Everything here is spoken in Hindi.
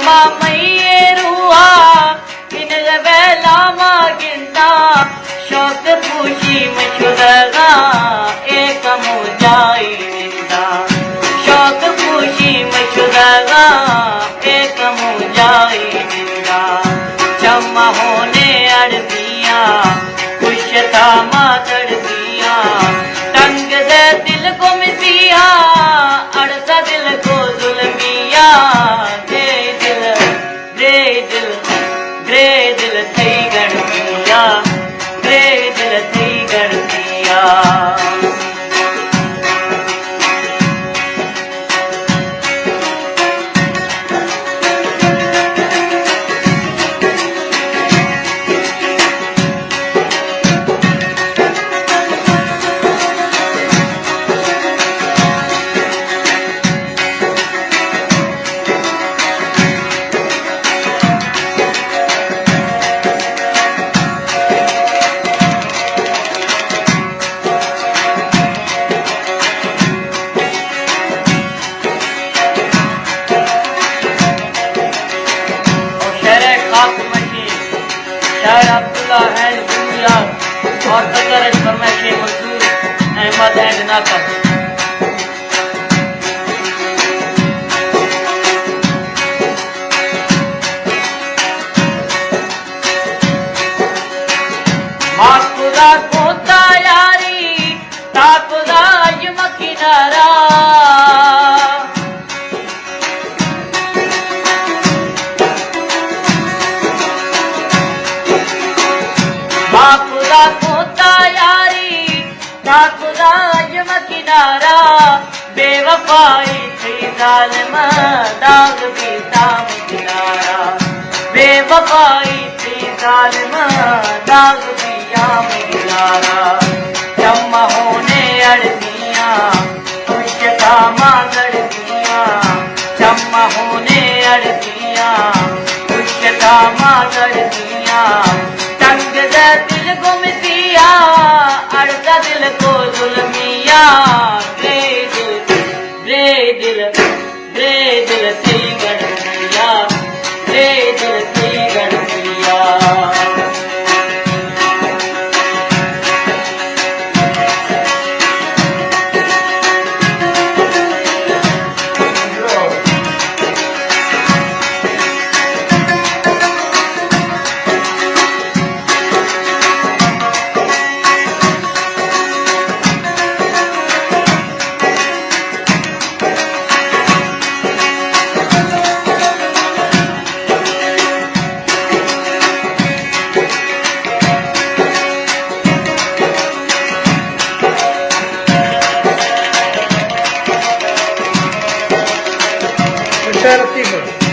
चम्मा मैये रुआ इन वेला मागिंदा शौक पूछी मशुदगा एक मुजाई निंदा शौक पूछी मशुदगा एक मुजाई निंदा चम्मा होने अड़दिया खुशता मातड़ दिया तंग दे दिल को मिसिया अड़सा दिल को जुल्मिया दे दिल थई गणतिया दे दिल थई गणतिया शायर अब्दुल्ला एंड दुनिया और कदर फरमाइश मंसूर अहमद एंड नाकर माँ खुदा को तैयारी ता खुदा यमकिनारा खुदा को तैयारी ता खुदा यमकिनारा बेवफाई थी जालिम दाग भी दाम किनारा बेवफाई थी जालिम दाग भी याम किनारा चम्मा होने अड़दिया खुशता मागड़दिया चम्मा होने अड़दिया खुशता मागड़दिया तंग दे दिल को मिसिया अड़सा दिल को जुल्मिया दे दिल थई गणतिया दे दिल थई गणतिया Tertib.